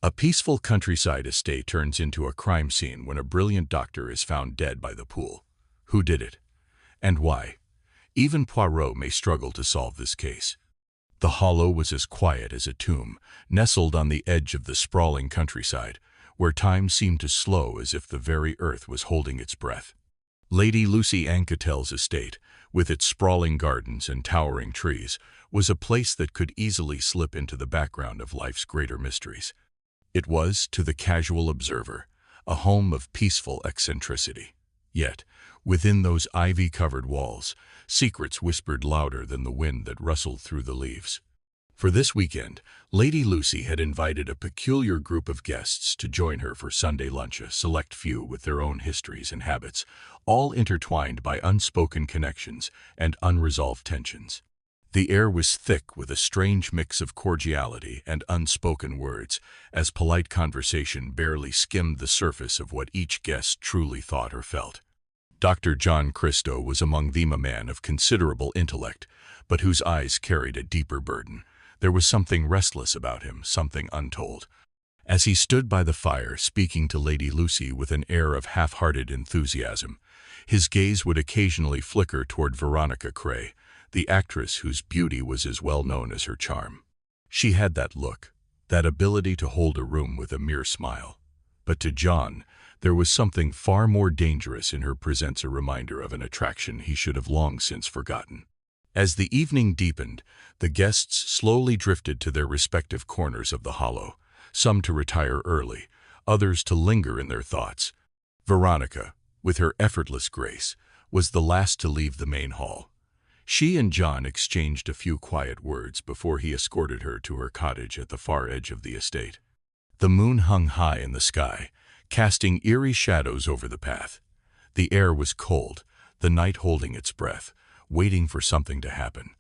A peaceful countryside estate turns into a crime scene when a brilliant doctor is found dead by the pool. Who did it? And why? Even Poirot may struggle to solve this case. The hollow was as quiet as a tomb, nestled on the edge of the sprawling countryside, where time seemed to slow as if the very earth was holding its breath. Lady Lucy Anquetel's estate, with its sprawling gardens and towering trees, was a place that could easily slip into the background of life's greater mysteries. It was, to the casual observer, a home of peaceful eccentricity. Yet, within those ivy-covered walls, secrets whispered louder than the wind that rustled through the leaves. For this weekend, Lady Lucy had invited a peculiar group of guests to join her for Sunday lunch, a select few with their own histories and habits, all intertwined by unspoken connections and unresolved tensions. The air was thick with a strange mix of cordiality and unspoken words, as polite conversation barely skimmed the surface of what each guest truly thought or felt. Dr. John Christie was among them, a man of considerable intellect, but whose eyes carried a deeper burden. There was something restless about him, something untold. As he stood by the fire speaking to Lady Lucy with an air of half-hearted enthusiasm, his gaze would occasionally flicker toward Veronica Cray, the actress whose beauty was as well known as her charm. She had that look, that ability to hold a room with a mere smile. But to John, there was something far more dangerous in her presence, a reminder of an attraction he should have long since forgotten. As the evening deepened, the guests slowly drifted to their respective corners of the hollow, some to retire early, others to linger in their thoughts. Veronica, with her effortless grace, was the last to leave the main hall. She and John exchanged a few quiet words before he escorted her to her cottage at the far edge of the estate. The moon hung high in the sky, casting eerie shadows over the path. The air was cold, the night holding its breath, waiting for something to happen.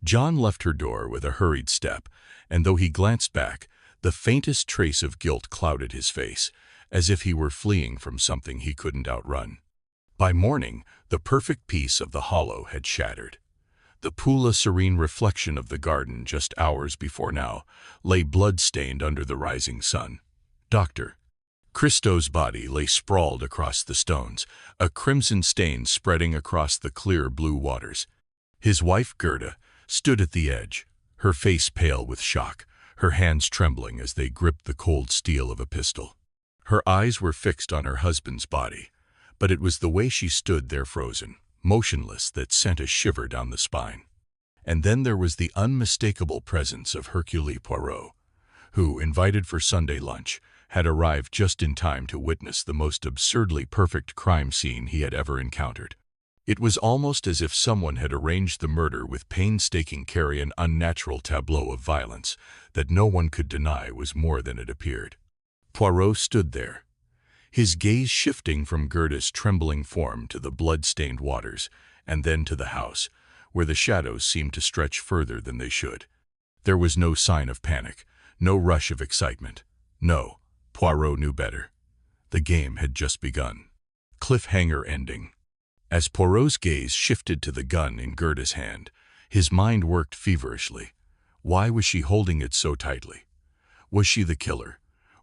John left her door with a hurried step, and though he glanced back, the faintest trace of guilt clouded his face, as if he were fleeing from something he couldn't outrun. By morning, the perfect peace of the hollow had shattered. The pool, a serene reflection of the garden just hours before now, lay blood-stained under the rising sun. Dr. Christie's body lay sprawled across the stones, a crimson stain spreading across the clear blue waters. His wife, Gerda, stood at the edge, her face pale with shock, her hands trembling as they gripped the cold steel of a pistol. Her eyes were fixed on her husband's body, but it was the way she stood there frozen, motionless, that sent a shiver down the spine. And then there was the unmistakable presence of Hercule Poirot, who, invited for Sunday lunch, had arrived just in time to witness the most absurdly perfect crime scene he had ever encountered. It was almost as if someone had arranged the murder with painstaking care, an unnatural tableau of violence that no one could deny was more than it appeared. Poirot stood there, his gaze shifting from Gerda's trembling form to the blood-stained waters, and then to the house, where the shadows seemed to stretch further than they should. There was no sign of panic, no rush of excitement. No, Poirot knew better. The game had just begun. Cliffhanger ending. As Poirot's gaze shifted to the gun in Gerda's hand, his mind worked feverishly. Why was she holding it so tightly? Was she the killer?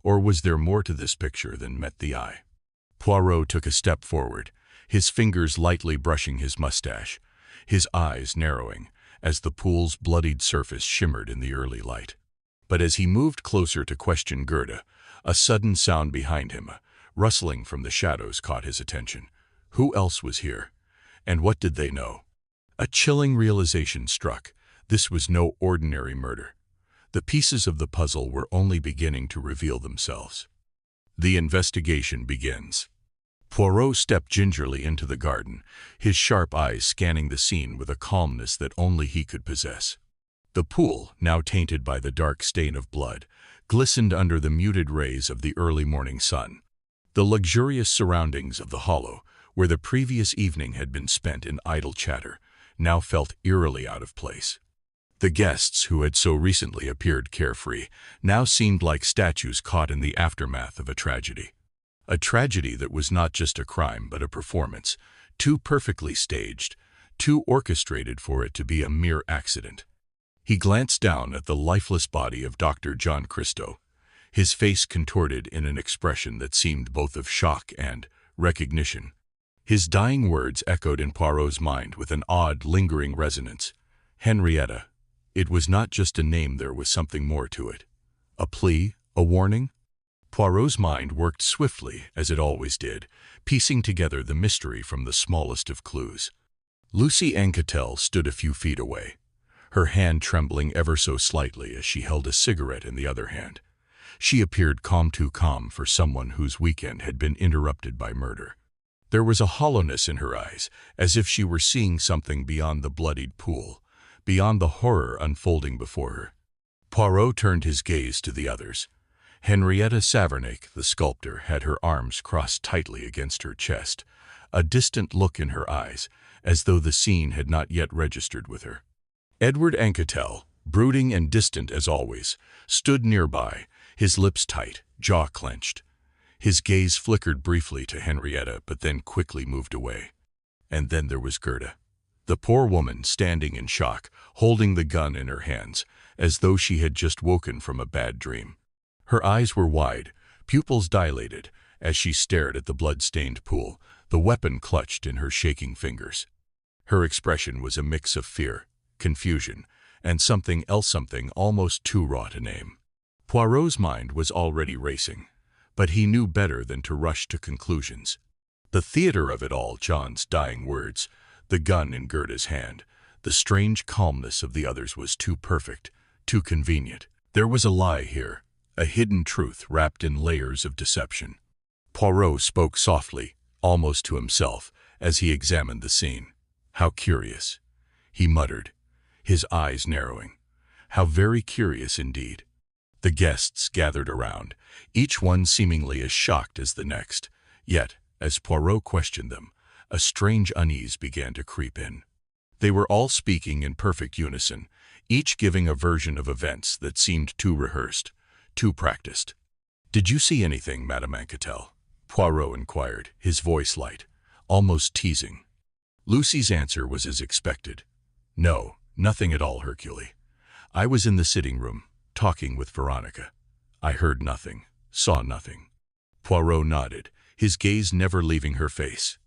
Or was there more to this picture than met the eye? Poirot took a step forward, his fingers lightly brushing his mustache, his eyes narrowing as the pool's bloodied surface shimmered in the early light. But as he moved closer to question Gerda, a sudden sound behind him, rustling from the shadows, caught his attention. Who else was here? And what did they know? A chilling realization struck. This was no ordinary murder. The pieces of the puzzle were only beginning to reveal themselves. The investigation begins. Poirot stepped gingerly into the garden, his sharp eyes scanning the scene with a calmness that only he could possess. The pool, now tainted by the dark stain of blood, glistened under the muted rays of the early morning sun. The luxurious surroundings of the hollow, where the previous evening had been spent in idle chatter, now felt eerily out of place. The guests, who had so recently appeared carefree, now seemed like statues caught in the aftermath of a tragedy. A tragedy that was not just a crime but a performance, too perfectly staged, too orchestrated for it to be a mere accident. He glanced down at the lifeless body of Dr. John Christie, his face contorted in an expression that seemed both of shock and recognition. His dying words echoed in Poirot's mind with an odd, lingering resonance. Henrietta. It was not just a name, there was something more to it. A plea? A warning? Poirot's mind worked swiftly, as it always did, piecing together the mystery from the smallest of clues. Lucy Anquetel stood a few feet away, her hand trembling ever so slightly as she held a cigarette in the other hand. She appeared too calm for someone whose weekend had been interrupted by murder. There was a hollowness in her eyes, as if she were seeing something beyond the bloodied pool, beyond the horror unfolding before her. Poirot turned his gaze to the others. Henrietta Savernake, the sculptor, had her arms crossed tightly against her chest, a distant look in her eyes, as though the scene had not yet registered with her. Edward Anquetel, brooding and distant as always, stood nearby, his lips tight, jaw clenched. His gaze flickered briefly to Henrietta, but then quickly moved away. And then there was Gerda, the poor woman standing in shock, holding the gun in her hands, as though she had just woken from a bad dream. Her eyes were wide, pupils dilated, as she stared at the blood-stained pool, the weapon clutched in her shaking fingers. Her expression was a mix of fear, confusion, and something else, something almost too raw to name. Poirot's mind was already racing, but he knew better than to rush to conclusions. The theater of it all, John's dying words, the gun in Gerda's hand, the strange calmness of the others was too perfect, too convenient. There was a lie here, a hidden truth wrapped in layers of deception. Poirot spoke softly, almost to himself, as he examined the scene. "How curious," he muttered, his eyes narrowing. "How very curious indeed." The guests gathered around, each one seemingly as shocked as the next. Yet, as Poirot questioned them, a strange unease began to creep in. They were all speaking in perfect unison, each giving a version of events that seemed too rehearsed, too practiced. "Did you see anything, Madame Anquetel?" Poirot inquired, his voice light, almost teasing. Lucy's answer was as expected. "No, nothing at all, Hercule. I was in the sitting room, talking with Veronica. I heard nothing, saw nothing." Poirot nodded, his gaze never leaving her face.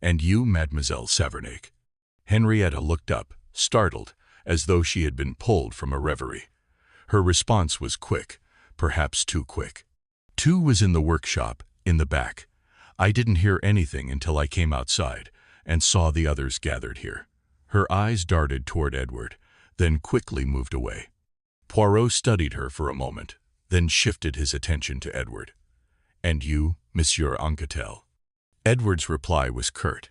"And you, Mademoiselle Savernake?" Henrietta looked up, startled, as though she had been pulled from a reverie. Her response was quick, perhaps too quick. "Tu was in the workshop, in the back. I didn't hear anything until I came outside and saw the others gathered here." Her eyes darted toward Edward, then quickly moved away. Poirot studied her for a moment, then shifted his attention to Edward. "And you, Monsieur Anquetel?" Edward's reply was curt,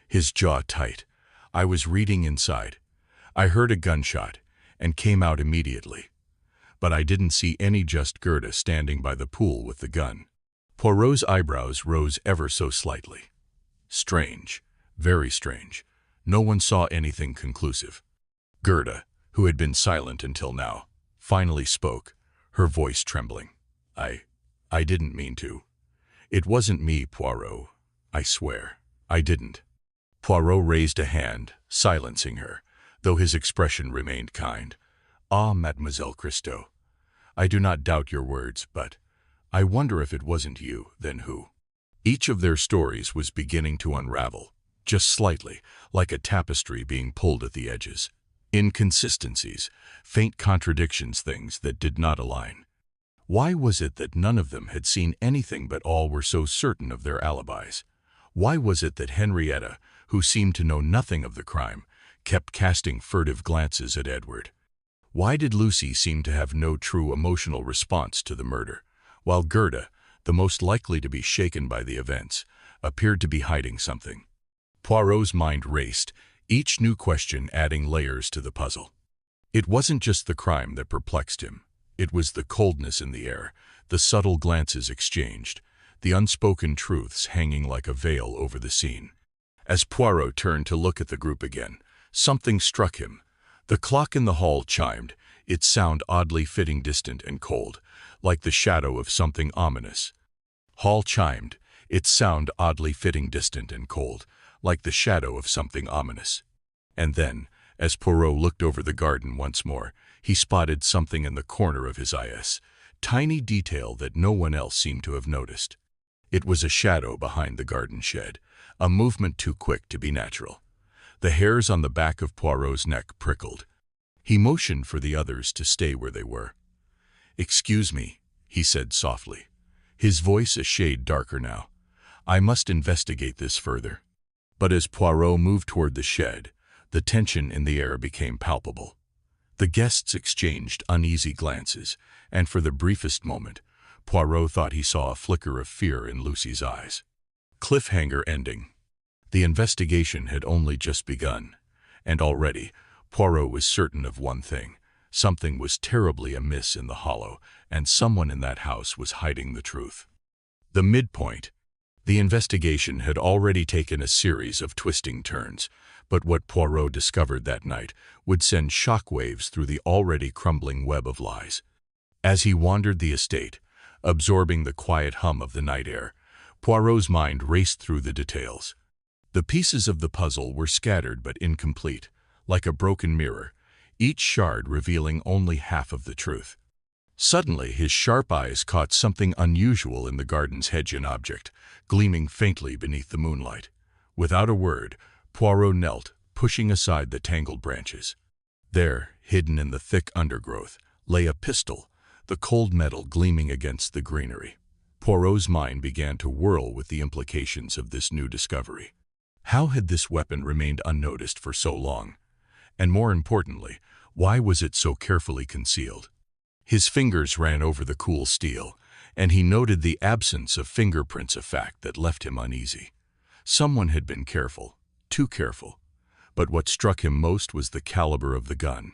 his jaw tight. "I was reading inside. I heard a gunshot and came out immediately. But I didn't see any, just Gerda standing by the pool with the gun." Poirot's eyebrows rose ever so slightly. Strange, very strange. No one saw anything conclusive. Gerda, who had been silent until now, finally spoke, her voice trembling. I didn't mean to. It wasn't me, Poirot. I swear, I didn't." Poirot raised a hand, silencing her, though his expression remained kind. "Ah, Mademoiselle Christie, I do not doubt your words, but I wonder if it wasn't you, then who?" Each of their stories was beginning to unravel, just slightly, like a tapestry being pulled at the edges. Inconsistencies, faint contradictions, things that did not align. Why was it that none of them had seen anything but all were so certain of their alibis? Why was it that Henrietta, who seemed to know nothing of the crime, kept casting furtive glances at Edward? Why did Lucy seem to have no true emotional response to the murder, while Gerda, the most likely to be shaken by the events, appeared to be hiding something? Poirot's mind raced, each new question adding layers to the puzzle. It wasn't just the crime that perplexed him. It was the coldness in the air, the subtle glances exchanged, the unspoken truths hanging like a veil over the scene. As Poirot turned to look at the group again, something struck him. The clock in the hall chimed, its sound oddly fitting, distant and cold, like the shadow of something ominous. Hall chimed, its sound oddly fitting, distant and cold, like the shadow of something ominous. And then, as Poirot looked over the garden once more, he spotted something in the corner of his eyes, tiny detail that no one else seemed to have noticed. It was a shadow behind the garden shed, a movement too quick to be natural. The hairs on the back of Poirot's neck prickled. He motioned for the others to stay where they were. "Excuse me," he said softly, his voice a shade darker now. "I must investigate this further." But as Poirot moved toward the shed, the tension in the air became palpable. The guests exchanged uneasy glances, and for the briefest moment, Poirot thought he saw a flicker of fear in Lucy's eyes. Cliffhanger ending. The investigation had only just begun, and already Poirot was certain of one thing. Something was terribly amiss in the Hollow, and someone in that house was hiding the truth. The midpoint. The investigation had already taken a series of twisting turns, but what Poirot discovered that night would send shockwaves through the already crumbling web of lies. As he wandered the estate, absorbing the quiet hum of the night air, Poirot's mind raced through the details. The pieces of the puzzle were scattered but incomplete, like a broken mirror, each shard revealing only half of the truth. Suddenly, his sharp eyes caught something unusual in the garden's hedge-in object, gleaming faintly beneath the moonlight. Without a word, Poirot knelt, pushing aside the tangled branches. There, hidden in the thick undergrowth, lay a pistol, the cold metal gleaming against the greenery. Poirot's mind began to whirl with the implications of this new discovery. How had this weapon remained unnoticed for so long? And more importantly, why was it so carefully concealed? His fingers ran over the cool steel, and he noted the absence of fingerprints, a fact that left him uneasy. Someone had been careful, too careful. But what struck him most was the caliber of the gun.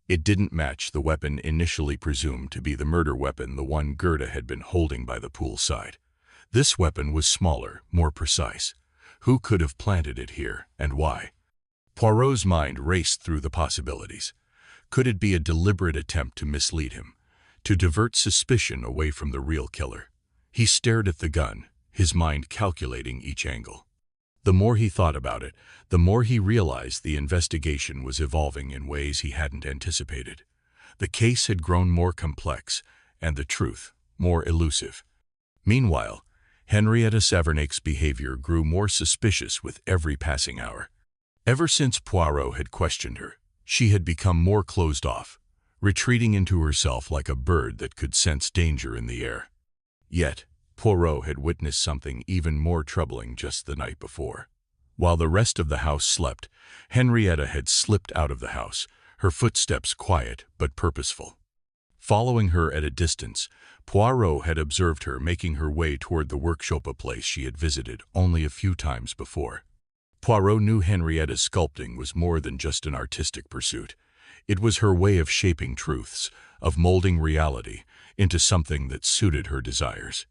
It didn't match the weapon initially presumed to be the murder weapon, the one Gerda had been holding by the poolside. This weapon was smaller, more precise. Who could have planted it here, and why? Poirot's mind raced through the possibilities. Could it be a deliberate attempt to mislead him, to divert suspicion away from the real killer? He stared at the gun, his mind calculating each angle. The more he thought about it, the more he realized the investigation was evolving in ways he hadn't anticipated. The case had grown more complex, and the truth more elusive. Meanwhile, Henrietta Savernak's behavior grew more suspicious with every passing hour. Ever since Poirot had questioned her, she had become more closed off, retreating into herself like a bird that could sense danger in the air. Yet, Poirot had witnessed something even more troubling just the night before. While the rest of the house slept, Henrietta had slipped out of the house, her footsteps quiet but purposeful. Following her at a distance, Poirot had observed her making her way toward the workshop, a place she had visited only a few times before. Poirot knew Henrietta's sculpting was more than just an artistic pursuit. It was her way of shaping truths, of molding reality into something that suited her desires.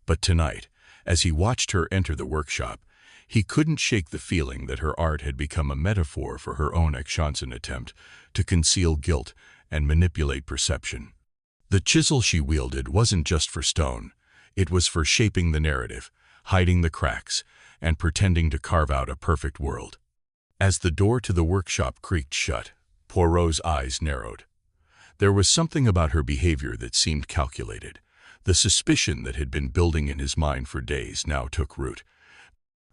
But tonight, as he watched her enter the workshop, he couldn't shake the feeling that her art had become a metaphor for her own Agatha attempt to conceal guilt and manipulate perception. The chisel she wielded wasn't just for stone. It was for shaping the narrative, hiding the cracks, and pretending to carve out a perfect world. As the door to the workshop creaked shut, Poirot's eyes narrowed. There was something about her behavior that seemed calculated. The suspicion that had been building in his mind for days now took root.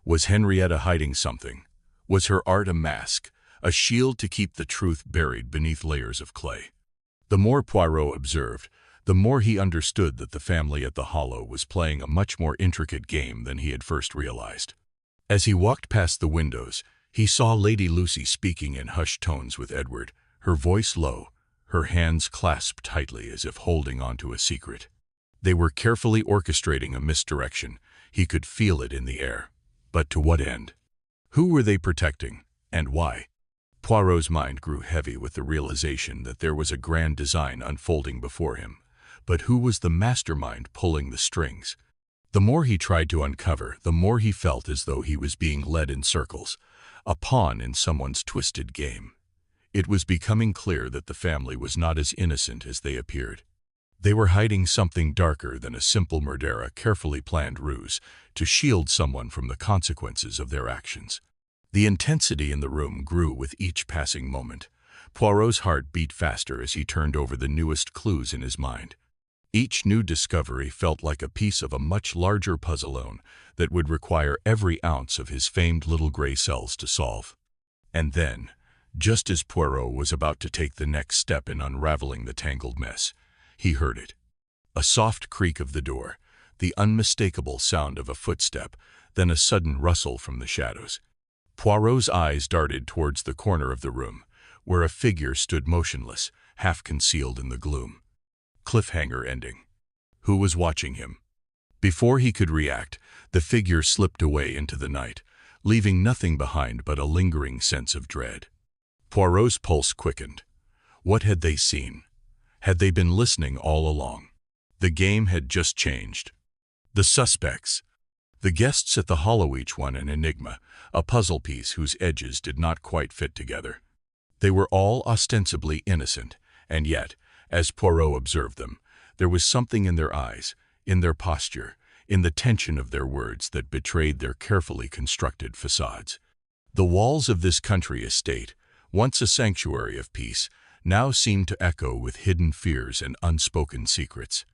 Was Henrietta hiding something? Was her art a mask, a shield to keep the truth buried beneath layers of clay? The more Poirot observed, the more he understood that the family at the Hollow was playing a much more intricate game than he had first realized. As he walked past the windows, he saw Lady Lucy speaking in hushed tones with Edward, her voice low, her hands clasped tightly as if holding onto a secret. They were carefully orchestrating a misdirection. He could feel it in the air. But to what end? Who were they protecting, and why? Poirot's mind grew heavy with the realization that there was a grand design unfolding before him. But who was the mastermind pulling the strings? The more he tried to uncover, the more he felt as though he was being led in circles, a pawn in someone's twisted game. It was becoming clear that the family was not as innocent as they appeared. They were hiding something darker than a simple murder, a carefully planned ruse to shield someone from the consequences of their actions. The intensity in the room grew with each passing moment. Poirot's heart beat faster as he turned over the newest clues in his mind. Each new discovery felt like a piece of a much larger puzzle that would require every ounce of his famed little gray cells to solve. And then, just as Poirot was about to take the next step in unraveling the tangled mess, he heard it. A soft creak of the door, the unmistakable sound of a footstep, then a sudden rustle from the shadows. Poirot's eyes darted towards the corner of the room, where a figure stood motionless, half concealed in the gloom. Cliffhanger ending. Who was watching him? Before he could react, the figure slipped away into the night, leaving nothing behind but a lingering sense of dread. Poirot's pulse quickened. What had they seen? Had they been listening all along? The game had just changed. The suspects. The guests at the Hollow, each one an enigma, a puzzle piece whose edges did not quite fit together. They were all ostensibly innocent, and yet, as Poirot observed them, there was something in their eyes, in their posture, in the tension of their words that betrayed their carefully constructed facades. The walls of this country estate, once a sanctuary of peace, now seemed to echo with hidden fears and unspoken secrets.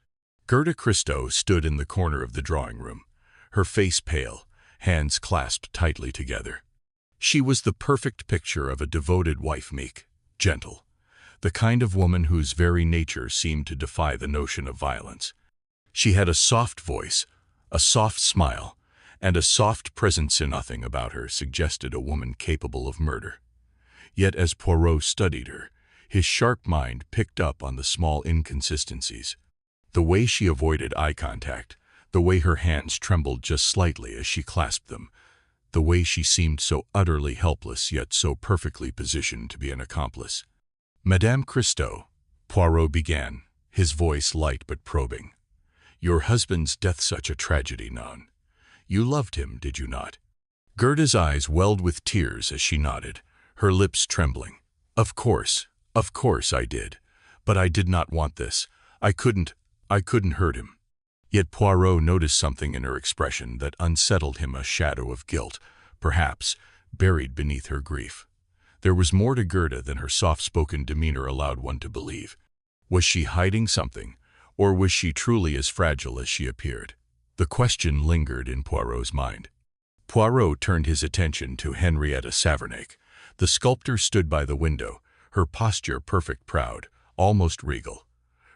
Agatha Christie stood in the corner of the drawing room, her face pale, hands clasped tightly together. She was the perfect picture of a devoted wife, meek, gentle, the kind of woman whose very nature seemed to defy the notion of violence. She had a soft voice, a soft smile, and a soft presence. Nothing about her suggested a woman capable of murder. Yet as Poirot studied her, his sharp mind picked up on the small inconsistencies. The way she avoided eye contact, the way her hands trembled just slightly as she clasped them, the way she seemed so utterly helpless yet so perfectly positioned to be an accomplice. Madame Christie, Poirot began, his voice light but probing. Your husband's death such a tragedy, non? You loved him, did you not? Gerda's eyes welled with tears as she nodded, her lips trembling. Of course I did. But I did not want this. I couldn't hurt him. Yet Poirot noticed something in her expression that unsettled him, a shadow of guilt, perhaps, buried beneath her grief. There was more to Gerda than her soft-spoken demeanor allowed one to believe. Was she hiding something, or was she truly as fragile as she appeared? The question lingered in Poirot's mind. Poirot turned his attention to Henrietta Savernac. The sculptor stood by the window, her posture perfect, proud, almost regal.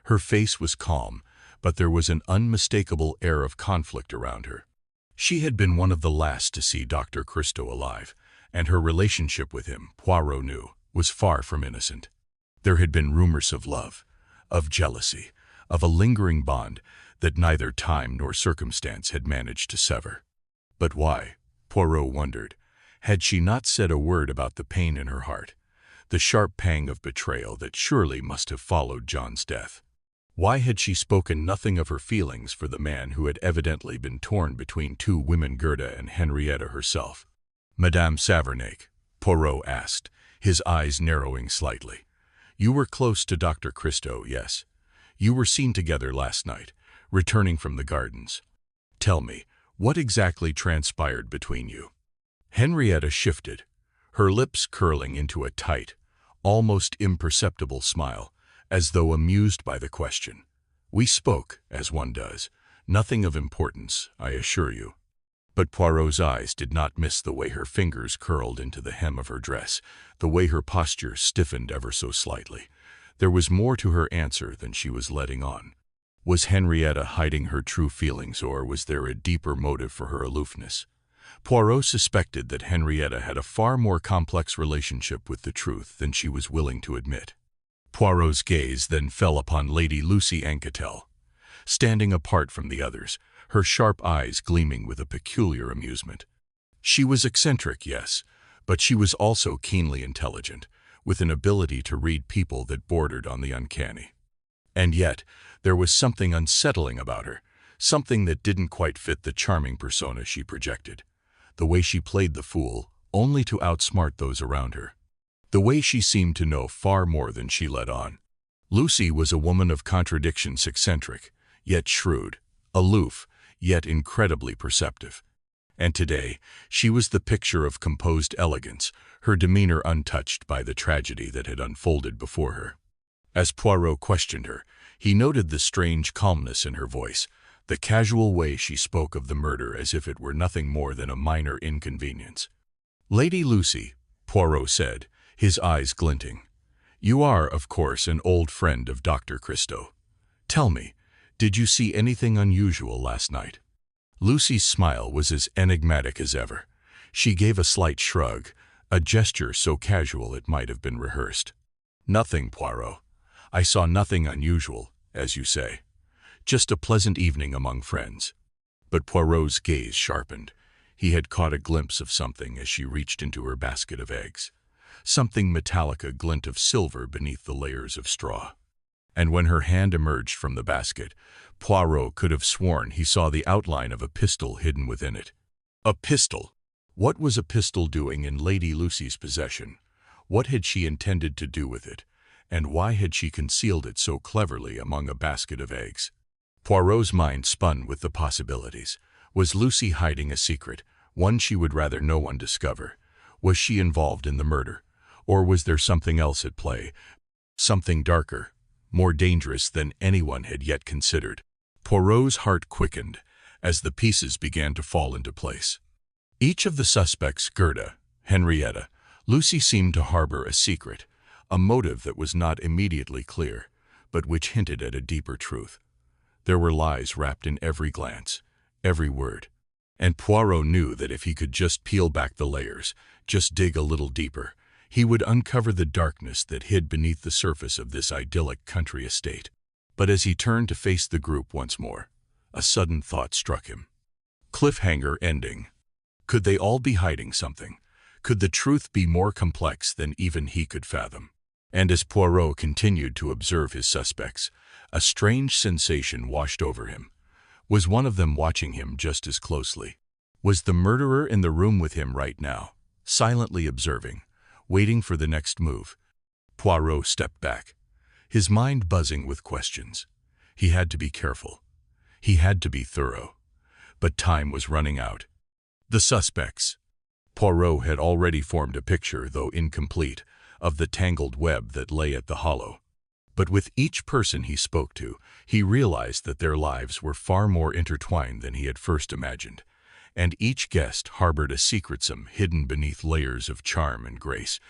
Her face was calm, but there was an unmistakable air of conflict around her. She had been one of the last to see Dr. Christie alive, and her relationship with him, Poirot knew, was far from innocent. There had been rumors of love, of jealousy, of a lingering bond that neither time nor circumstance had managed to sever. But why, Poirot wondered, had she not said a word about the pain in her heart, the sharp pang of betrayal that surely must have followed John's death? Why had she spoken nothing of her feelings for the man who had evidently been torn between two women, Gerda and Henrietta herself? Madame Savernac, Poirot asked, his eyes narrowing slightly. You were close to Dr. Christie, yes. You were seen together last night, returning from the gardens. Tell me, what exactly transpired between you? Henrietta shifted, her lips curling into a tight, almost imperceptible smile, as though amused by the question. We spoke, as one does. Nothing of importance, I assure you. But Poirot's eyes did not miss the way her fingers curled into the hem of her dress, the way her posture stiffened ever so slightly. There was more to her answer than she was letting on. Was Henrietta hiding her true feelings, or was there a deeper motive for her aloofness? Poirot suspected that Henrietta had a far more complex relationship with the truth than she was willing to admit. Poirot's gaze then fell upon Lady Lucy Anquetil, standing apart from the others, her sharp eyes gleaming with a peculiar amusement. She was eccentric, yes, but she was also keenly intelligent, with an ability to read people that bordered on the uncanny. And yet, there was something unsettling about her, something that didn't quite fit the charming persona she projected. The way she played the fool, only to outsmart those around her. The way she seemed to know far more than she let on. Lucy was a woman of contradictions, eccentric, yet shrewd, aloof, yet incredibly perceptive. And today, she was the picture of composed elegance, her demeanor untouched by the tragedy that had unfolded before her. As Poirot questioned her, He noted the strange calmness in her voice, the casual way she spoke of the murder as if it were nothing more than a minor inconvenience. "Lady Lucy," Poirot said, his eyes glinting. "You are, of course, an old friend of Dr. Christie. Tell me, did you see anything unusual last night?" Lucy's smile was as enigmatic as ever. She gave a slight shrug, a gesture so casual it might have been rehearsed. "Nothing, Poirot. I saw nothing unusual, as you say. Just a pleasant evening among friends." But Poirot's gaze sharpened. He had caught a glimpse of something as she reached into her basket of eggs. Something metallic, a glint of silver beneath the layers of straw. And when her hand emerged from the basket, Poirot could have sworn he saw the outline of a pistol hidden within it. A pistol! What was a pistol doing in Lady Lucy's possession? What had she intended to do with it? And why had she concealed it so cleverly among a basket of eggs? Poirot's mind spun with the possibilities. Was Lucy hiding a secret, one she would rather no one discover? Was she involved in the murder? Or was there something else at play? Something darker, more dangerous than anyone had yet considered. Poirot's heart quickened as the pieces began to fall into place. Each of the suspects, Gerda, Henrietta, Lucy, seemed to harbor a secret, a motive that was not immediately clear, but which hinted at a deeper truth. There were lies wrapped in every glance, every word. And Poirot knew that if he could just peel back the layers, just dig a little deeper, he would uncover the darkness that hid beneath the surface of this idyllic country estate. But as he turned to face the group once more, a sudden thought struck him. Cliffhanger ending. Could they all be hiding something? Could the truth be more complex than even he could fathom? And as Poirot continued to observe his suspects, a strange sensation washed over him. Was one of them watching him just as closely? Was the murderer in the room with him right now, silently observing, waiting for the next move? Poirot stepped back, his mind buzzing with questions. He had to be careful. He had to be thorough. But time was running out. The suspects. Poirot had already formed a picture, though incomplete, of the tangled web that lay at the hollow. But with each person he spoke to, he realized that their lives were far more intertwined than he had first imagined, and each guest harbored a secret, some hidden beneath layers of charm and grace,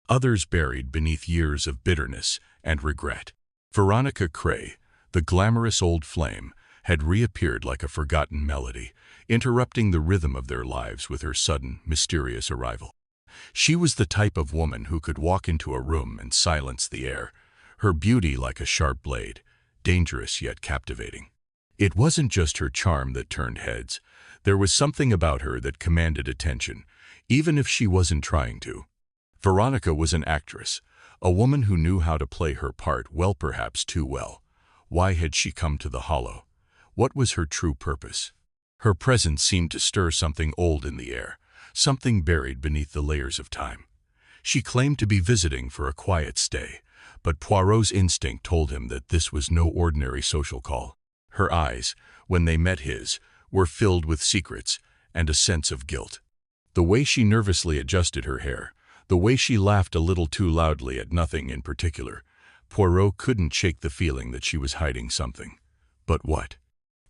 others buried beneath years of bitterness and regret. Veronica Cray, the glamorous old flame, had reappeared like a forgotten melody, interrupting the rhythm of their lives with her sudden, mysterious arrival. She was the type of woman who could walk into a room and silence the air, her beauty like a sharp blade, dangerous yet captivating. It wasn't just her charm that turned heads. There was something about her that commanded attention, even if she wasn't trying to. Veronica was an actress, a woman who knew how to play her part well, perhaps too well. Why had she come to the hollow? What was her true purpose? Her presence seemed to stir something old in the air, something buried beneath the layers of time. She claimed to be visiting for a quiet stay, but Poirot's instinct told him that this was no ordinary social call. Her eyes, when they met his, were filled with secrets and a sense of guilt. The way she nervously adjusted her hair, the way she laughed a little too loudly at nothing in particular, Poirot couldn't shake the feeling that she was hiding something. But what?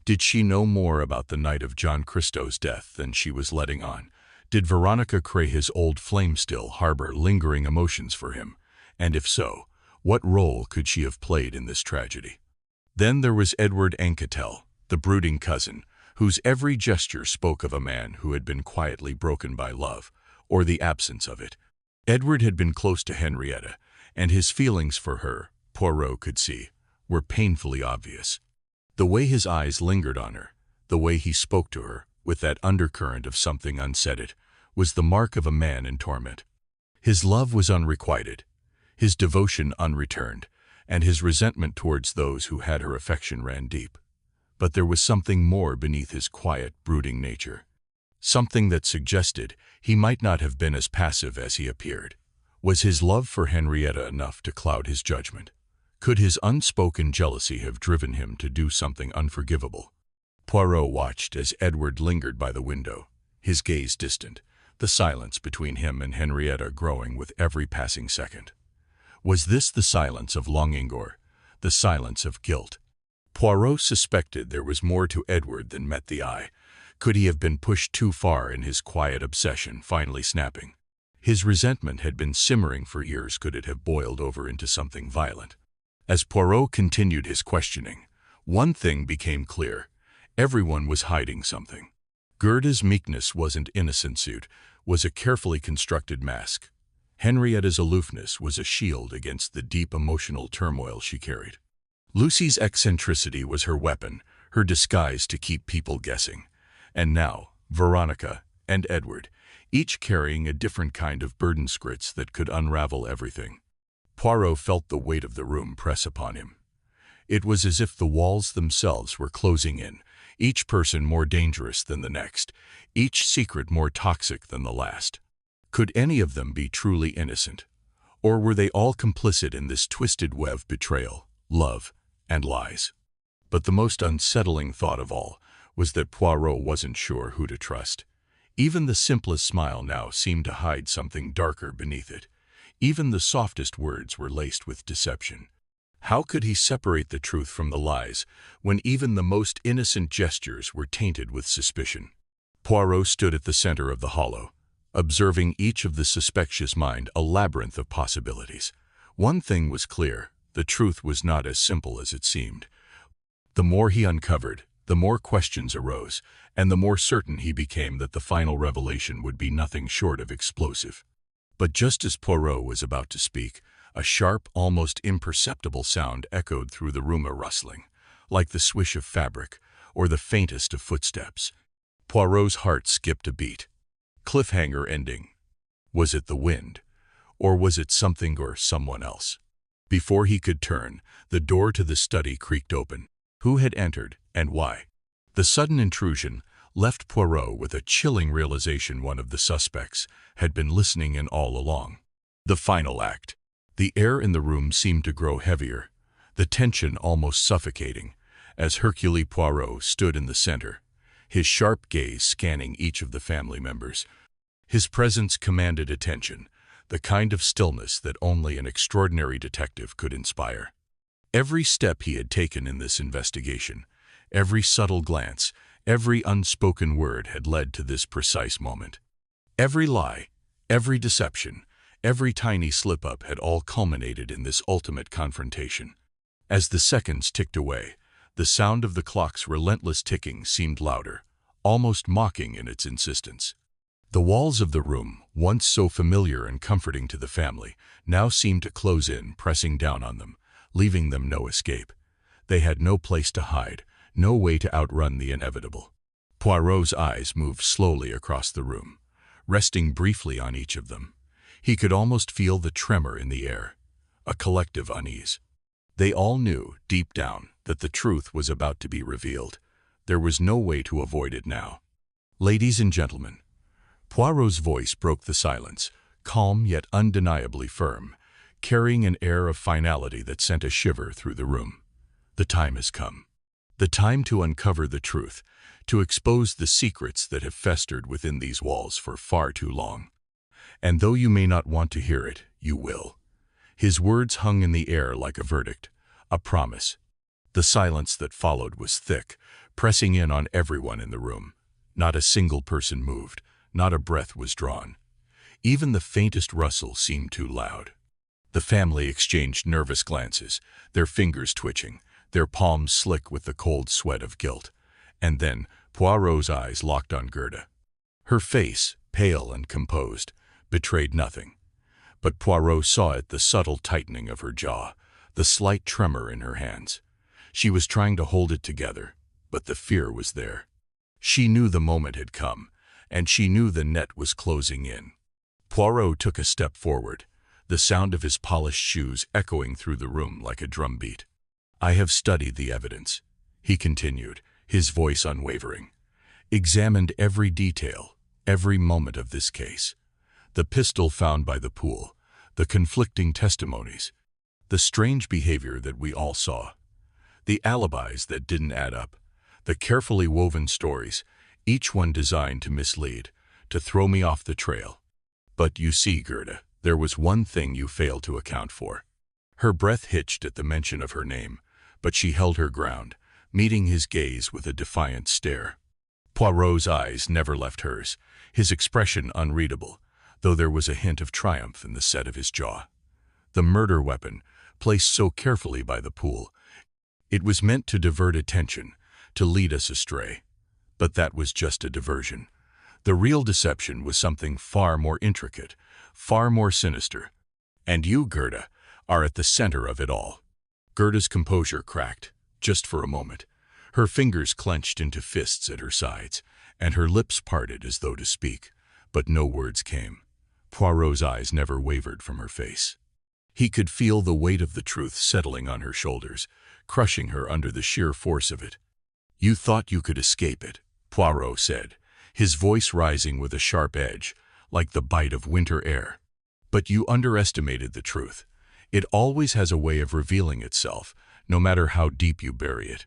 Did she know more about the night of John Christie's death than she was letting on? Did Veronica Cray, his old flame, still harbor lingering emotions for him? And if so, what role could she have played in this tragedy? Then there was Edward Anquetel, the brooding cousin, whose every gesture spoke of a man who had been quietly broken by love, or the absence of it. Edward had been close to Henrietta, and his feelings for her, Poirot could see, were painfully obvious. The way his eyes lingered on her, the way he spoke to her, with that undercurrent of something unsaid, was the mark of a man in torment. His love was unrequited, his devotion unreturned, and his resentment towards those who had her affection ran deep. But there was something more beneath his quiet, brooding nature. Something that suggested he might not have been as passive as he appeared. Was his love for Henrietta enough to cloud his judgment? Could his unspoken jealousy have driven him to do something unforgivable? Poirot watched as Edward lingered by the window, his gaze distant, the silence between him and Henrietta growing with every passing second. Was this the silence of longing, or the silence of guilt. Poirot suspected there was more to Edward than met the eye. Could he have been pushed too far in his quiet obsession, finally snapping? His resentment had been simmering for years. Could it have boiled over into something violent? As Poirot continued his questioning, one thing became clear. Everyone was hiding something. Gerda's meekness wasn't innocence, it was a carefully constructed mask. Henrietta's aloofness was a shield against the deep emotional turmoil she carried. Lucy's eccentricity was her weapon, her disguise to keep people guessing. And now, Veronica and Edward, each carrying a different kind of burden scripts that could unravel everything. Poirot felt the weight of the room press upon him. It was as if the walls themselves were closing in, each person more dangerous than the next, each secret more toxic than the last. Could any of them be truly innocent? Or were they all complicit in this twisted web of betrayal, love, and lies? But the most unsettling thought of all was that Poirot wasn't sure who to trust. Even the simplest smile now seemed to hide something darker beneath it. Even the softest words were laced with deception. How could he separate the truth from the lies when even the most innocent gestures were tainted with suspicion? Poirot stood at the center of the hollow, observing each of the suspicious mind, a labyrinth of possibilities. One thing was clear: the truth was not as simple as it seemed. The more he uncovered, the more questions arose, and the more certain he became that the final revelation would be nothing short of explosive. But just as Poirot was about to speak, a sharp, almost imperceptible sound echoed through the room, a rustling, like the swish of fabric or the faintest of footsteps. Poirot's heart skipped a beat. Cliffhanger ending. Was it the wind? Or was it something or someone else? Before he could turn, the door to the study creaked open. Who had entered, and why? The sudden intrusion left Poirot with a chilling realization: one of the suspects had been listening in all along. The final act. The air in the room seemed to grow heavier, the tension almost suffocating, as Hercule Poirot stood in the center, his sharp gaze scanning each of the family members. His presence commanded attention, the kind of stillness that only an extraordinary detective could inspire. Every step he had taken in this investigation, every subtle glance, every unspoken word had led to this precise moment. Every lie, every deception, every tiny slip-up had all culminated in this ultimate confrontation. As the seconds ticked away, the sound of the clock's relentless ticking seemed louder, almost mocking in its insistence. The walls of the room, once so familiar and comforting to the family, now seemed to close in, pressing down on them, leaving them no escape. They had no place to hide, no way to outrun the inevitable. Poirot's eyes moved slowly across the room, resting briefly on each of them. He could almost feel the tremor in the air, a collective unease. They all knew, deep down, that the truth was about to be revealed. There was no way to avoid it now. "Ladies and gentlemen," Poirot's voice broke the silence, calm yet undeniably firm, carrying an air of finality that sent a shiver through the room. "The time has come. The time to uncover the truth, to expose the secrets that have festered within these walls for far too long. And though you may not want to hear it, you will." His words hung in the air like a verdict, a promise. The silence that followed was thick, pressing in on everyone in the room. Not a single person moved, not a breath was drawn. Even the faintest rustle seemed too loud. The family exchanged nervous glances, their fingers twitching, their palms slick with the cold sweat of guilt. And then Poirot's eyes locked on Gerda. Her face, pale and composed, betrayed nothing. But Poirot saw it: the subtle tightening of her jaw, the slight tremor in her hands. She was trying to hold it together, but the fear was there. She knew the moment had come, and she knew the net was closing in. Poirot took a step forward, the sound of his polished shoes echoing through the room like a drumbeat. "I have studied the evidence," he continued, his voice unwavering. "Examined every detail, every moment of this case. The pistol found by the pool, the conflicting testimonies, the strange behavior that we all saw, the alibis that didn't add up, the carefully woven stories, each one designed to mislead, to throw me off the trail. But you see, Gerda, there was one thing you failed to account for. Her breath hitched at the mention of her name, but she held her ground, meeting his gaze with a defiant stare. Poirot's eyes never left hers, his expression unreadable, though there was a hint of triumph in the set of his jaw. The murder weapon, placed so carefully by the pool, it was meant to divert attention, to lead us astray. But that was just a diversion. The real deception was something far more intricate, far more sinister. And you, Gerda, are at the center of it all. Gerda's composure cracked, just for a moment. Her fingers clenched into fists at her sides, and her lips parted as though to speak, but no words came. Poirot's eyes never wavered from her face. He could feel the weight of the truth settling on her shoulders, crushing her under the sheer force of it. "You thought you could escape it," Poirot said, his voice rising with a sharp edge, like the bite of winter air. "But you underestimated the truth. It always has a way of revealing itself, no matter how deep you bury it."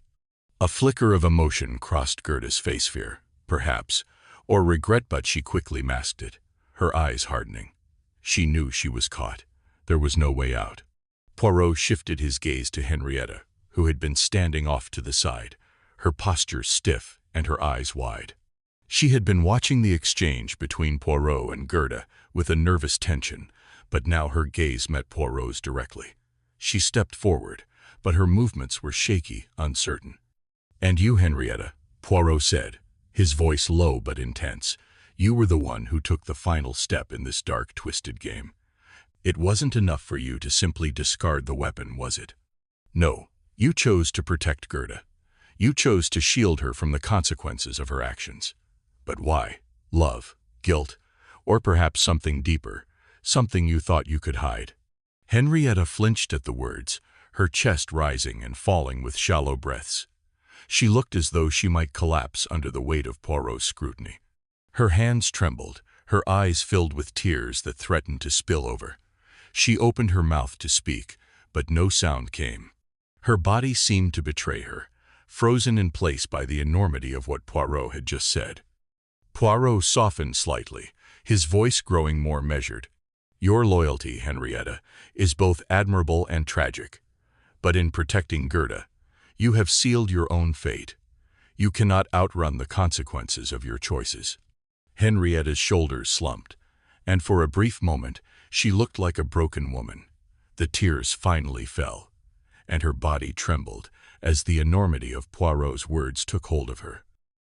A flicker of emotion crossed Gerda's face, fear, perhaps, or regret, but she quickly masked it, her eyes hardening. She knew she was caught. There was no way out. Poirot shifted his gaze to Henrietta, who had been standing off to the side, her posture stiff and her eyes wide. She had been watching the exchange between Poirot and Gerda with a nervous tension, but now her gaze met Poirot's directly. She stepped forward, but her movements were shaky, uncertain. "And you, Henrietta," Poirot said, his voice low but intense, "you were the one who took the final step in this dark, twisted game. It wasn't enough for you to simply discard the weapon, was it? No, you chose to protect Gerda. You chose to shield her from the consequences of her actions. But why? Love, guilt, or perhaps something deeper, something you thought you could hide." Henrietta flinched at the words, her chest rising and falling with shallow breaths. She looked as though she might collapse under the weight of Poirot's scrutiny. Her hands trembled, her eyes filled with tears that threatened to spill over. She opened her mouth to speak, but no sound came. Her body seemed to betray her, frozen in place by the enormity of what Poirot had just said. Poirot softened slightly, his voice growing more measured. "Your loyalty, Henrietta, is both admirable and tragic. But in protecting Gerda, you have sealed your own fate. You cannot outrun the consequences of your choices." Henrietta's shoulders slumped, and for a brief moment she looked like a broken woman. The tears finally fell, and her body trembled as the enormity of Poirot's words took hold of her.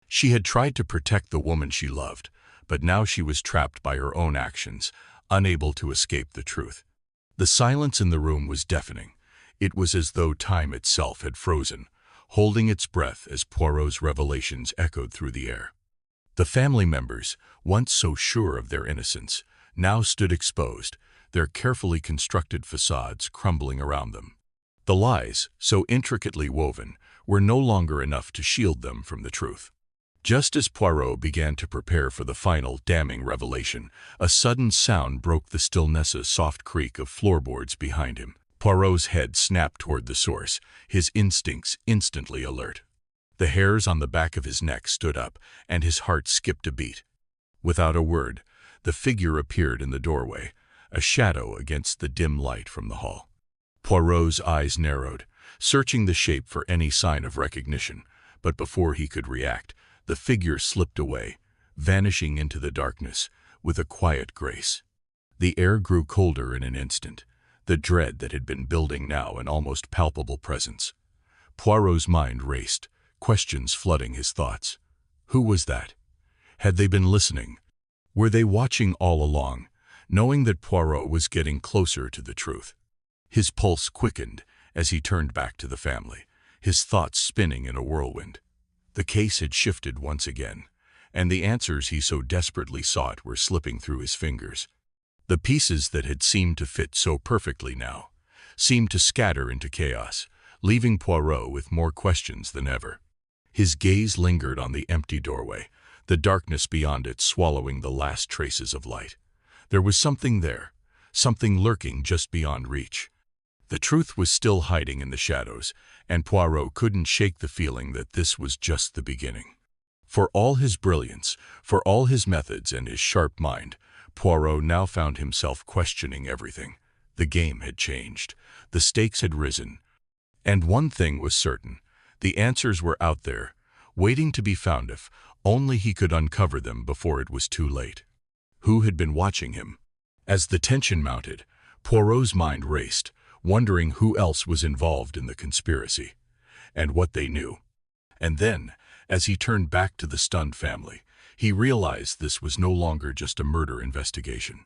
She had tried to protect the woman she loved, but now she was trapped by her own actions, unable to escape the truth. The silence in the room was deafening. It was as though time itself had frozen, holding its breath as Poirot's revelations echoed through the air. The family members, once so sure of their innocence, now stood exposed, their carefully constructed facades crumbling around them. The lies, so intricately woven, were no longer enough to shield them from the truth. Just as Poirot began to prepare for the final damning revelation, a sudden sound broke the stillness, a soft creak of floorboards behind him. Poirot's head snapped toward the source, his instincts instantly alert. The hairs on the back of his neck stood up, and his heart skipped a beat. Without a word, the figure appeared in the doorway, a shadow against the dim light from the hall. Poirot's eyes narrowed, searching the shape for any sign of recognition, but before he could react, the figure slipped away, vanishing into the darkness with a quiet grace. The air grew colder in an instant, the dread that had been building now an almost palpable presence. Poirot's mind raced, questions flooding his thoughts. Who was that? Had they been listening? Were they watching all along, knowing that Poirot was getting closer to the truth? His pulse quickened as he turned back to the family, his thoughts spinning in a whirlwind. The case had shifted once again, and the answers he so desperately sought were slipping through his fingers. The pieces that had seemed to fit so perfectly now seemed to scatter into chaos, leaving Poirot with more questions than ever. His gaze lingered on the empty doorway, the darkness beyond it swallowing the last traces of light. There was something there, something lurking just beyond reach. The truth was still hiding in the shadows, and Poirot couldn't shake the feeling that this was just the beginning. For all his brilliance, for all his methods and his sharp mind, Poirot now found himself questioning everything. The game had changed. The stakes had risen. And one thing was certain. The answers were out there, waiting to be found if only he could uncover them before it was too late. Who had been watching him? As the tension mounted, Poirot's mind raced, wondering who else was involved in the conspiracy, and what they knew. And then, as he turned back to the stunned family, he realized this was no longer just a murder investigation.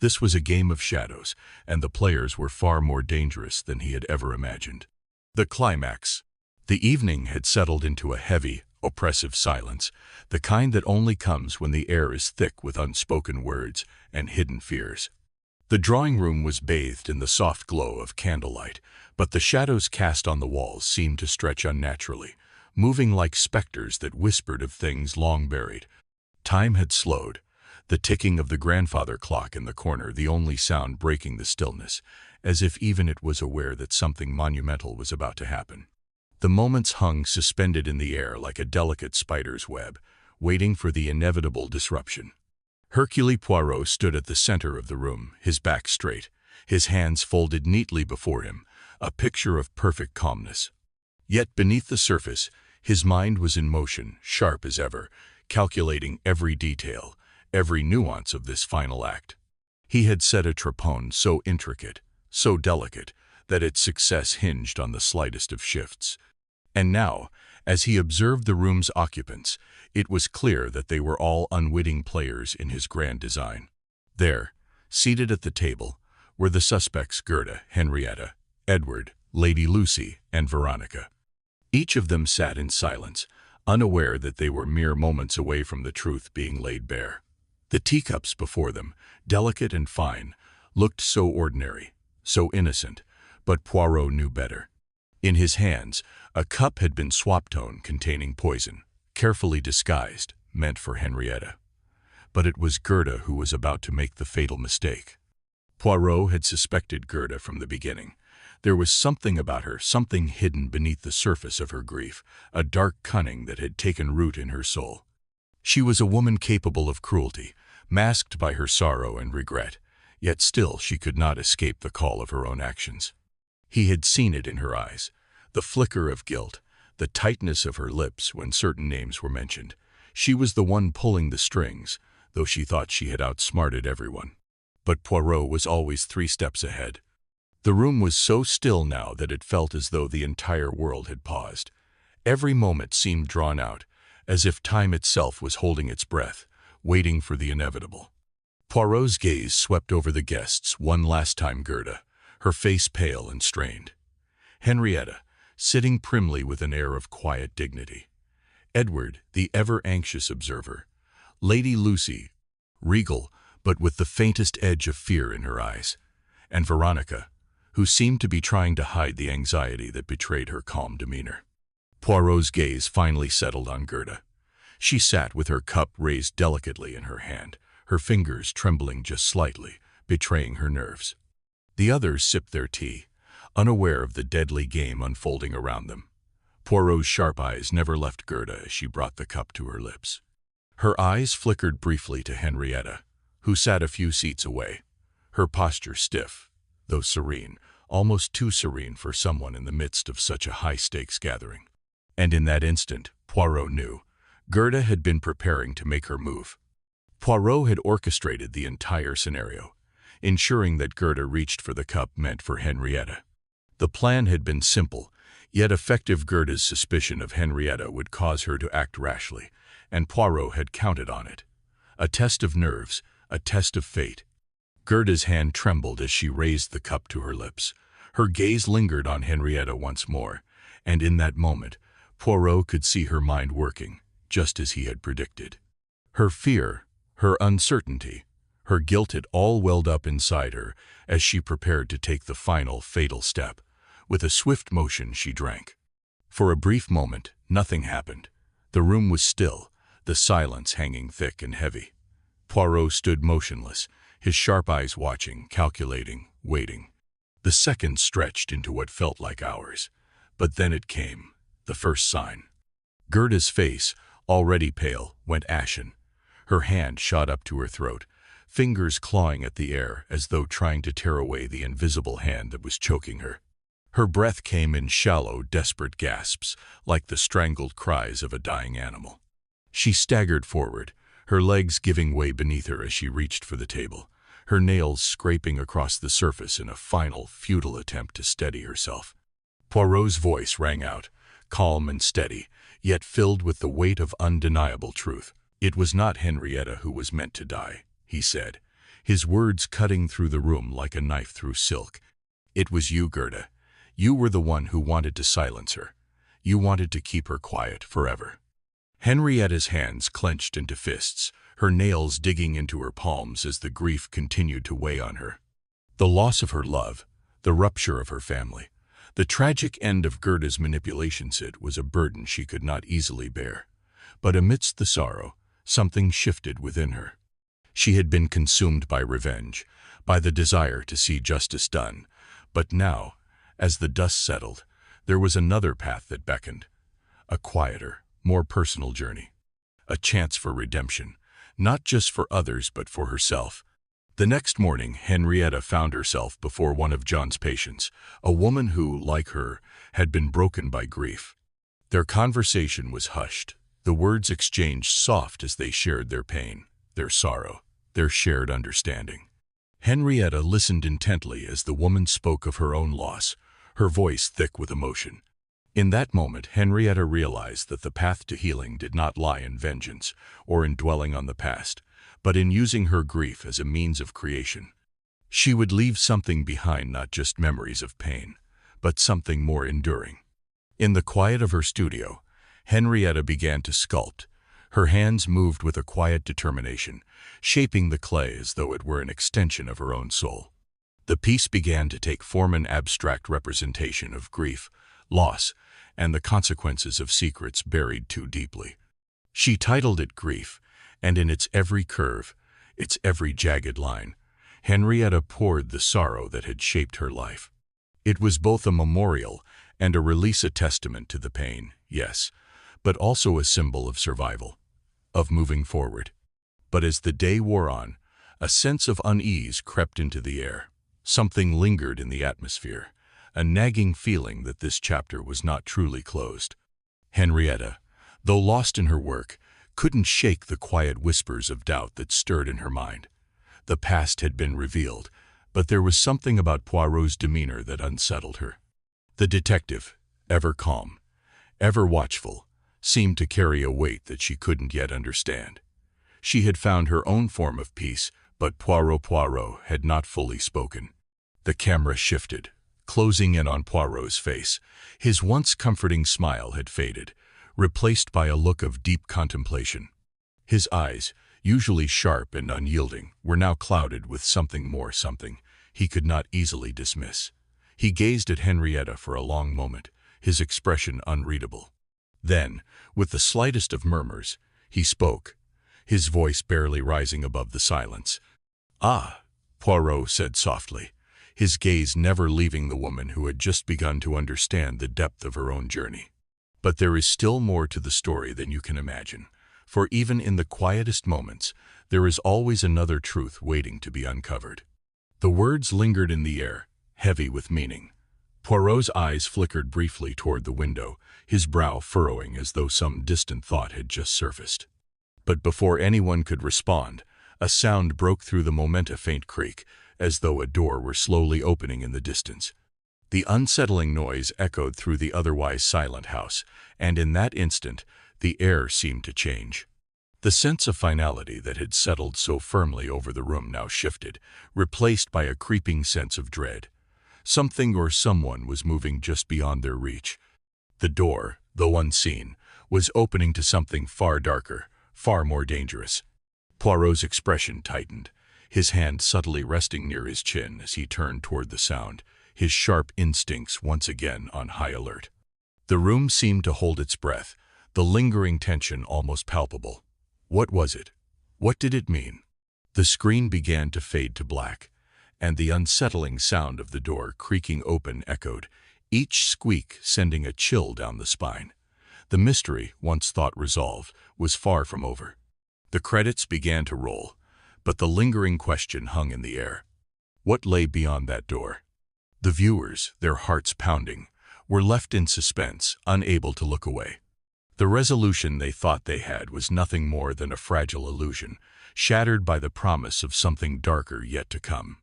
This was a game of shadows, and the players were far more dangerous than he had ever imagined. The climax. The evening had settled into a heavy, oppressive silence, the kind that only comes when the air is thick with unspoken words and hidden fears. The drawing room was bathed in the soft glow of candlelight, but the shadows cast on the walls seemed to stretch unnaturally, moving like specters that whispered of things long buried. Time had slowed, the ticking of the grandfather clock in the corner the only sound breaking the stillness, as if even it was aware that something monumental was about to happen. The moments hung suspended in the air like a delicate spider's web, waiting for the inevitable disruption. Hercule Poirot stood at the center of the room, his back straight, his hands folded neatly before him, a picture of perfect calmness. Yet beneath the surface, his mind was in motion, sharp as ever, calculating every detail, every nuance of this final act. He had set a trapone so intricate, so delicate, that its success hinged on the slightest of shifts. And now, as he observed the room's occupants, it was clear that they were all unwitting players in his grand design. There, seated at the table, were the suspects Gerda, Henrietta, Edward, Lady Lucy, and Veronica. Each of them sat in silence, unaware that they were mere moments away from the truth being laid bare. The teacups before them, delicate and fine, looked so ordinary, so innocent, but Poirot knew better. In his hands, a cup had been swap-tone containing poison, carefully disguised, meant for Henrietta. But it was Gerda who was about to make the fatal mistake. Poirot had suspected Gerda from the beginning. There was something about her, something hidden beneath the surface of her grief, a dark cunning that had taken root in her soul. She was a woman capable of cruelty, masked by her sorrow and regret, yet still she could not escape the call of her own actions. He had seen it in her eyes, the flicker of guilt, the tightness of her lips when certain names were mentioned. She was the one pulling the strings, though she thought she had outsmarted everyone. But Poirot was always 3 steps ahead. The room was so still now that it felt as though the entire world had paused. Every moment seemed drawn out, as if time itself was holding its breath, waiting for the inevitable. Poirot's gaze swept over the guests one last time. Gerda, her face pale and strained. Henrietta, sitting primly with an air of quiet dignity. Edward, the ever-anxious observer. Lady Lucy, regal, but with the faintest edge of fear in her eyes. And Veronica, who seemed to be trying to hide the anxiety that betrayed her calm demeanor. Poirot's gaze finally settled on Gerda. She sat with her cup raised delicately in her hand, her fingers trembling just slightly, betraying her nerves. The others sipped their tea, unaware of the deadly game unfolding around them. Poirot's sharp eyes never left Gerda as she brought the cup to her lips. Her eyes flickered briefly to Henrietta, who sat a few seats away, her posture stiff, though serene, almost too serene for someone in the midst of such a high-stakes gathering. And in that instant, Poirot knew. Gerda had been preparing to make her move. Poirot had orchestrated the entire scenario, ensuring that Gerda reached for the cup meant for Henrietta. The plan had been simple, yet effective. Gerda's suspicion of Henrietta would cause her to act rashly, and Poirot had counted on it. A test of nerves, a test of fate. Gerda's hand trembled as she raised the cup to her lips. Her gaze lingered on Henrietta once more, and in that moment, Poirot could see her mind working, just as he had predicted. Her fear, her uncertainty, her guilt had all welled up inside her as she prepared to take the final, fatal step. With a swift motion, she drank. For a brief moment, nothing happened. The room was still, the silence hanging thick and heavy. Poirot stood motionless, his sharp eyes watching, calculating, waiting. The seconds stretched into what felt like hours. But then it came, the first sign. Gerda's face, already pale, went ashen. Her hand shot up to her throat, fingers clawing at the air as though trying to tear away the invisible hand that was choking her. Her breath came in shallow, desperate gasps, like the strangled cries of a dying animal. She staggered forward, her legs giving way beneath her as she reached for the table, her nails scraping across the surface in a final, futile attempt to steady herself. Poirot's voice rang out, calm and steady, yet filled with the weight of undeniable truth. "It was not Henrietta who was meant to die," he said, his words cutting through the room like a knife through silk. "It was you, Gerda. You were the one who wanted to silence her. You wanted to keep her quiet forever." Henrietta's hands clenched into fists, her nails digging into her palms as the grief continued to weigh on her. The loss of her love, the rupture of her family, the tragic end of Gerda's manipulation Sid was a burden she could not easily bear. But amidst the sorrow, something shifted within her. She had been consumed by revenge, by the desire to see justice done. But now, as the dust settled, there was another path that beckoned. A quieter, more personal journey. A chance for redemption, not just for others but for herself. The next morning, Henrietta found herself before one of John's patients, a woman who, like her, had been broken by grief. Their conversation was hushed, the words exchanged soft as they shared their pain, their sorrow, their shared understanding. Henrietta listened intently as the woman spoke of her own loss, her voice thick with emotion. In that moment, Henrietta realized that the path to healing did not lie in vengeance or in dwelling on the past, but in using her grief as a means of creation. She would leave something behind, not just memories of pain, but something more enduring. In the quiet of her studio, Henrietta began to sculpt. Her hands moved with a quiet determination, shaping the clay as though it were an extension of her own soul. The piece began to take form, an abstract representation of grief, loss, and the consequences of secrets buried too deeply. She titled it Grief, and in its every curve, its every jagged line, Henrietta poured the sorrow that had shaped her life. It was both a memorial and a release, a testament to the pain, yes, but also a symbol of survival, of moving forward. But as the day wore on, a sense of unease crept into the air. Something lingered in the atmosphere, a nagging feeling that this chapter was not truly closed. Henrietta, though lost in her work, couldn't shake the quiet whispers of doubt that stirred in her mind. The past had been revealed, but there was something about Poirot's demeanor that unsettled her. The detective, ever calm, ever watchful, seemed to carry a weight that she couldn't yet understand. She had found her own form of peace, but Poirot had not fully spoken. The camera shifted, closing in on Poirot's face. His once comforting smile had faded, replaced by a look of deep contemplation. His eyes, usually sharp and unyielding, were now clouded with something more, something he could not easily dismiss. He gazed at Henrietta for a long moment, his expression unreadable. Then, with the slightest of murmurs, he spoke, his voice barely rising above the silence. "Ah," Poirot said softly, his gaze never leaving the woman who had just begun to understand the depth of her own journey. "But there is still more to the story than you can imagine, for even in the quietest moments, there is always another truth waiting to be uncovered." The words lingered in the air, heavy with meaning. Poirot's eyes flickered briefly toward the window, his brow furrowing as though some distant thought had just surfaced. But before anyone could respond, a sound broke through the moment, a faint creak, as though a door were slowly opening in the distance. The unsettling noise echoed through the otherwise silent house, and in that instant, the air seemed to change. The sense of finality that had settled so firmly over the room now shifted, replaced by a creeping sense of dread. Something or someone was moving just beyond their reach. The door, though unseen, was opening to something far darker, far more dangerous. Poirot's expression tightened, his hand subtly resting near his chin as he turned toward the sound, his sharp instincts once again on high alert. The room seemed to hold its breath, the lingering tension almost palpable. What was it? What did it mean? The screen began to fade to black, and the unsettling sound of the door creaking open echoed, each squeak sending a chill down the spine. The mystery, once thought resolved, was far from over. The credits began to roll, But the lingering question hung in the air. What lay beyond that door? The viewers, their hearts pounding, were left in suspense, unable to look away. The resolution they thought they had was nothing more than a fragile illusion, shattered by the promise of something darker yet to come.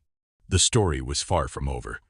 The story was far from over.